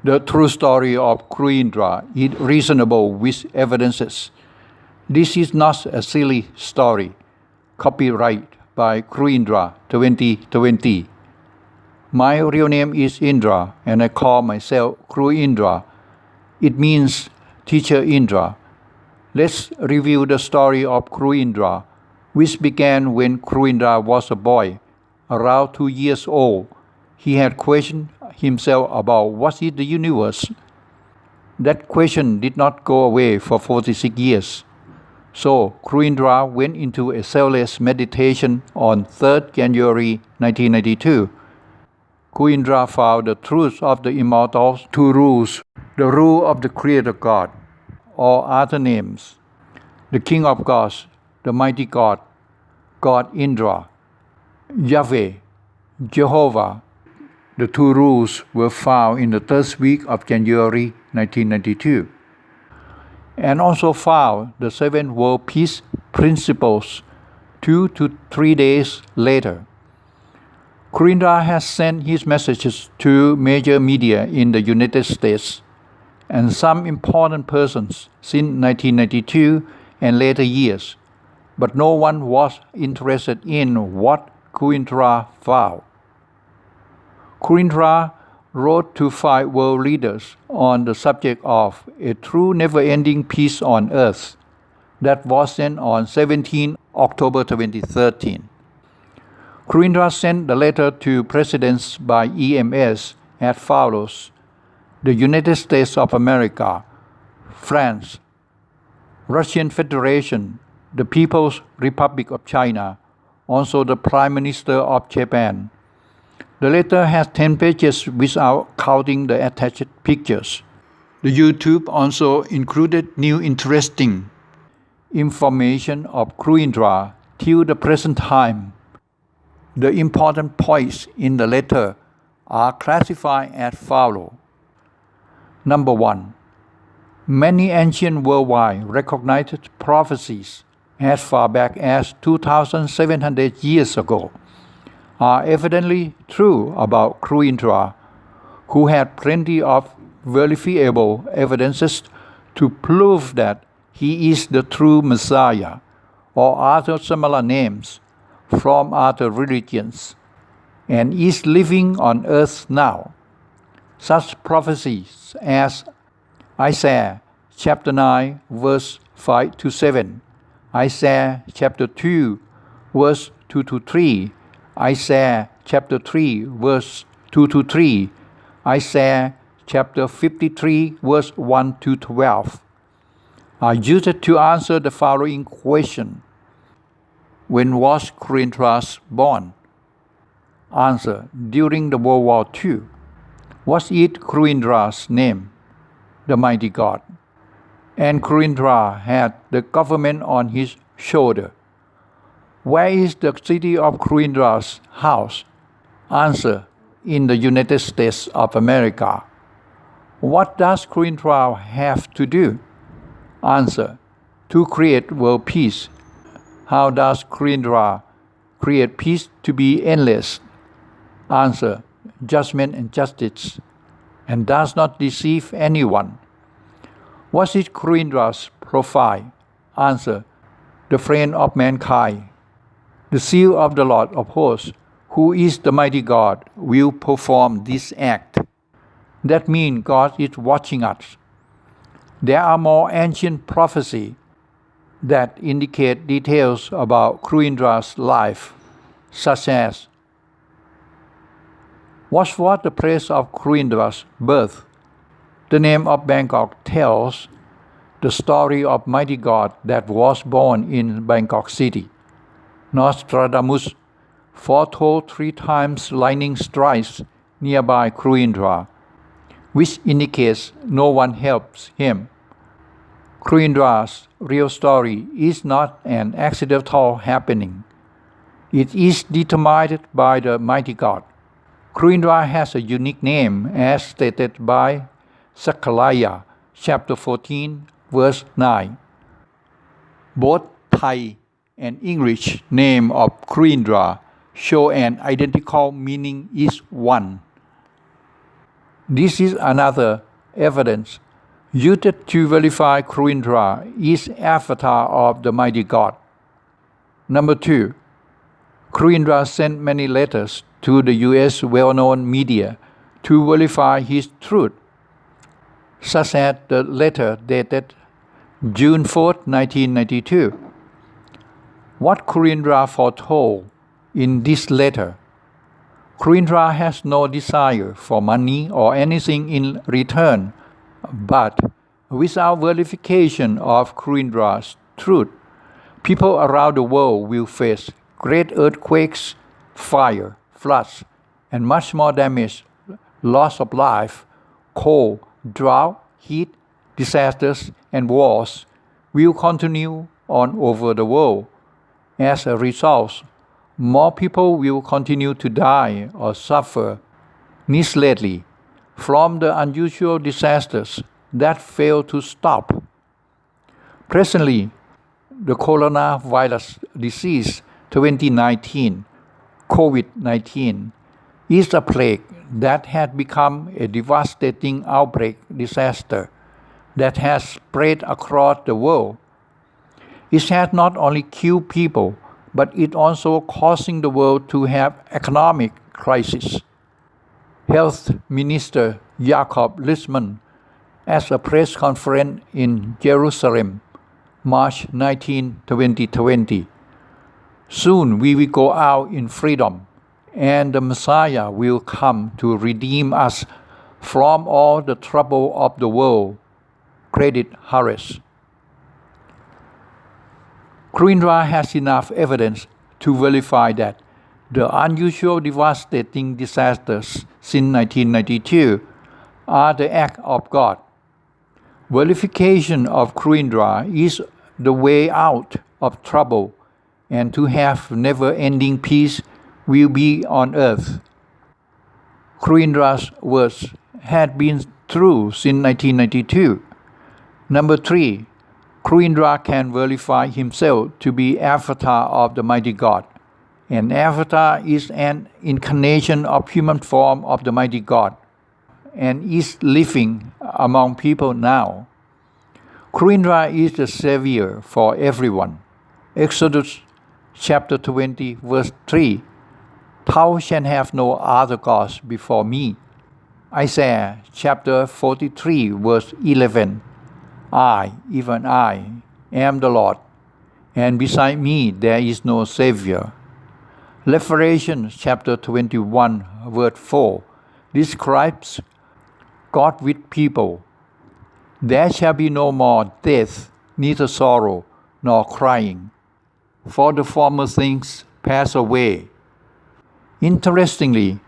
The true story of Kru Indra is reasonable with evidences. This is not a silly story. Copyright by Kru Indra 2020. My real name is Indra and I call myself Kru Indra. It means Teacher Indra. Let's review the story of Kru Indra, which began when Kru Indra was a boy, around 2 years old. He had questioned himself about what is the universe. That question did not go away for 46 years. So Kru Indra went into a selfless meditation on 3rd January 1992. Kru Indra found the truth of the immortal two rules, the rule of the Creator God, or other names, the King of Gods, the mighty God, God Indra, Yahweh, Jehovah. The two rules were found in the 3rd week of January 1992, and also found the 7 World Peace Principles 2 to 3 days later. Kru Indra has sent his messages to major media in the United States and some important persons since 1992 and later years, but no one was interested in what Kru Indra found. Kru Indra wrote to 5 world leaders on the subject of a true never-ending peace on earth that was sent on 17 October 2013. Kru Indra sent the letter to presidents by EMS as follows: the United States of America, France, Russian Federation, the People's Republic of China, also the Prime Minister of Japan. The letter has 10 pages without counting the attached pictures. The YouTube also included new interesting information of Kru Indra till the present time. The important points in the letter are classified as follows. Number 1. Many ancient worldwide recognized prophecies as far back as 2,700 years ago are evidently true about Kru Indra, who had plenty of verifiable evidences to prove that he is the true Messiah, or other similar names from other religions, and is living on earth now. Such prophecies as Isaiah chapter 9 verse 5 to 7, Isaiah chapter 2 verse 2 to 3, Isaiah chapter 3 verse 2 to 3, Isaiah chapter 53 verse 1 to 12 are used to answer the following question: when was Kru Indra born? Answer: during the World War II. What is Kru Indra's name? The mighty God. And Kru Indra had the government on his shoulder. Where is the city of Kru Indra's house? Answer: in the United States of America. What does Kru Indra have to do? Answer: to create world peace. How does Kru Indra create peace to be endless? Answer: judgment and justice, and does not deceive anyone. What is Kru Indra's profile? Answer: the friend of mankind. The seal of the Lord of hosts, who is the mighty God, will perform this act. That means God is watching us. There are more ancient prophecies that indicate details about Kru Indra's life, such as: what was the place of Kru Indra's birth? The name of Bangkok tells the story of mighty God that was born in Bangkok City. Nostradamus foretold 3 times lightning strikes nearby Kru Indra, which indicates no one helps him. Kru Indra's real story is not an accidental happening. It is determined by the mighty God. Kru Indra has a unique name as stated by Zechariah chapter 14 verse 9. Both Thai and English name of Kru Indra show an identical meaning, is one. This is another evidence used to verify Kru Indra is avatar of the mighty God. Number 2. Kru Indra sent many letters to the U.S. well-known media to verify his truth, such as the letter dated June 4, 1992. What Kru Indra foretold in this letter? Kru Indra has no desire for money or anything in return, but without verification of Kru Indra's truth, people around the world will face great earthquakes, fire, floods, and much more damage, loss of life, cold, drought, heat, disasters, and wars will continue on over the world. As a result, more people will continue to die or suffer needlessly from the unusual disasters that fail to stop. Presently, the coronavirus disease 2019, COVID-19, is a plague that has become a devastating outbreak disaster that has spread across the world. It has not only killed people, but it also causing the world to have economic crisis. Health Minister Jacob Litzman, at a press conference in Jerusalem, March 19, 2020. Soon we will go out in freedom, and the Messiah will come to redeem us from all the trouble of the world. Credit Harris. Kru Indra has enough evidence to verify that the unusual devastating disasters since 1992 are the act of God. Verification of Kru Indra is the way out of trouble, and to have never-ending peace will be on earth. Kru Indra's words had been true since 1992. Number 3. Kru Indra can verify himself to be avatar of the mighty God. An avatar is an incarnation of human form of the mighty God and is living among people now. Kru Indra is the Savior for everyone. Exodus chapter 20 verse 3. Thou shalt have no other gods before me. Isaiah chapter 43 verse 11. I, even I, am the Lord, and beside me there is no Savior. Revelation chapter 21 verse 4 describes God with people. There shall be no more death, neither sorrow, nor crying, for the former things pass away. Interestingly,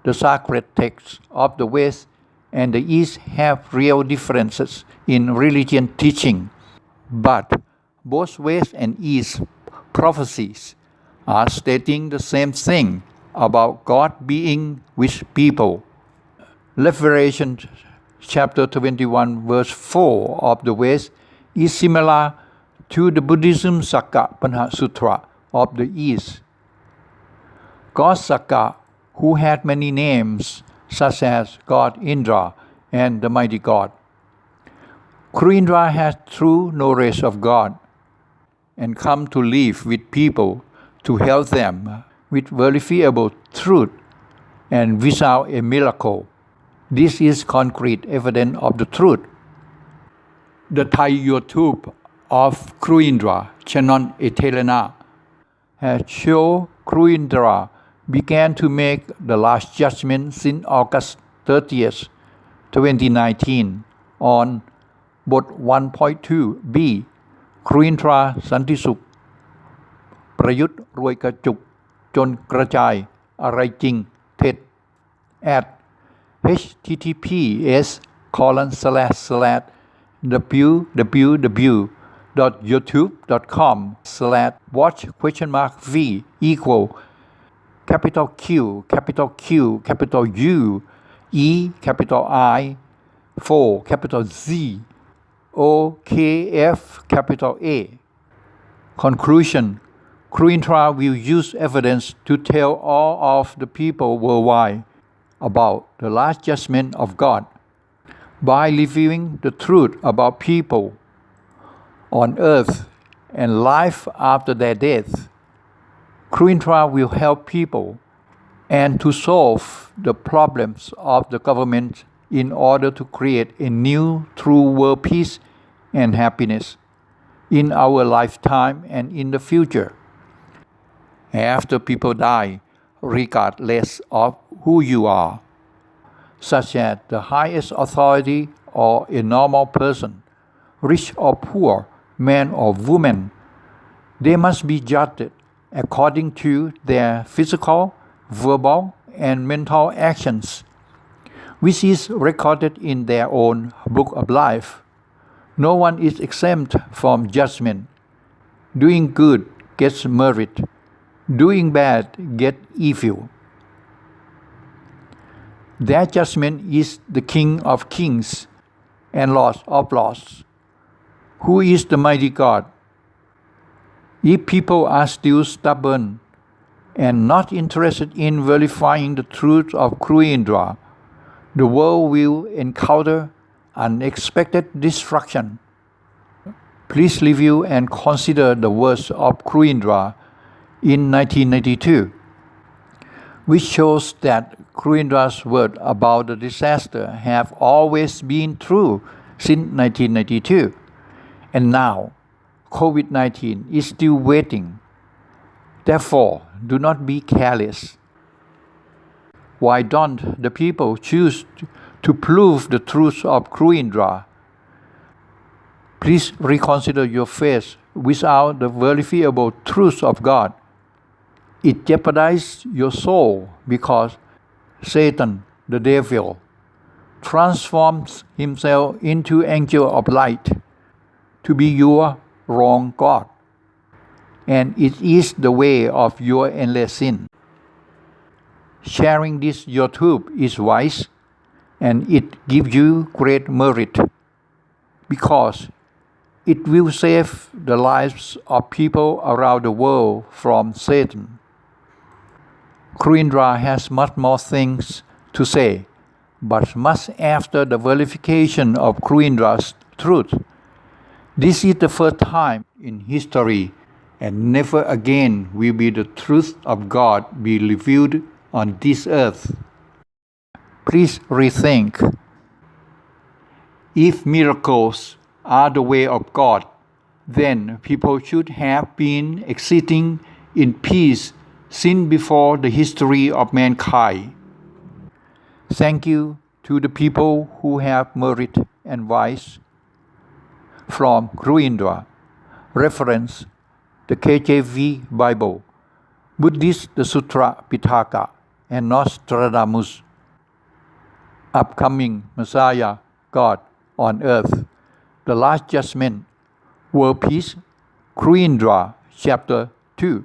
the sacred texts of the West and the East have real differences in religion teaching, but both West and East prophecies are stating the same thing about God being with people. Revelation chapter 21 verse 4 of the West is similar to the Buddhism Sakka Panha Sutra of the East. God Sakka, who had many names such as God Indra and the mighty God. Kru Indra has true knowledge of God and come to live with people to help them with verifiable truth and without a miracle. This is concrete evidence of the truth. The Thai YouTube of Kru Indra, channel Etelena, has shown Kru Indra began to make the last judgment since August 30th, 2019 on Bot 1.2b ครูอินทราสันติสุขประยุทธ์รวยกระจุกจนกระจายอะไรจริงเท็จ at https://www.youtube.com/watch?v equal capital Q, capital Q, capital U, E, capital I, 4, capital Z, O, K, F, capital A. Conclusion: Kru Indra will use evidence to tell all of the people worldwide about the last judgment of God by revealing the truth about people on earth and life after their death. Kru Indra will help people and to solve the problems of the government in order to create a new true world peace and happiness in our lifetime and in the future. After people die, regardless of who you are, such as the highest authority or a normal person, rich or poor, man or woman, they must be judged according to their physical, verbal, and mental actions, which is recorded in their own book of life. No one is exempt from judgment. Doing good gets merit. Doing bad gets evil. Their judgment is the King of kings and Lord of lords, who is the mighty God. If people are still stubborn and not interested in verifying the truth of Kru Indra, the world will encounter unexpected destruction. Please review and consider the words of Kru Indra in 1992, which shows that Kru Indra's words about the disaster have always been true since 1992, and now COVID-19 is still waiting. Therefore, do not be careless. Why don't the people choose to prove the truth of Kru Indra? Please reconsider your faith without the verifiable truth of God. It jeopardizes your soul because Satan, the devil, transforms himself into angel of light to be your wrong God. And it is the way of your endless sin. Sharing this YouTube is wise, and it gives you great merit because it will save the lives of people around the world from Satan. Kru Indra has much more things to say, but much after the verification of Kru Indra's truth. This is the first time in history, and never again will be the truth of God be revealed on this earth. Please rethink. If miracles are the way of God, then people should have been existing in peace since before the history of mankind. Thank you to the people who have merit and wise. From Kru Indra. Reference: the KJV Bible, Buddhist the Sutra Pitaka, and Nostradamus. Upcoming Messiah, God on earth, the last judgment, world peace, Kru Indra, chapter 2.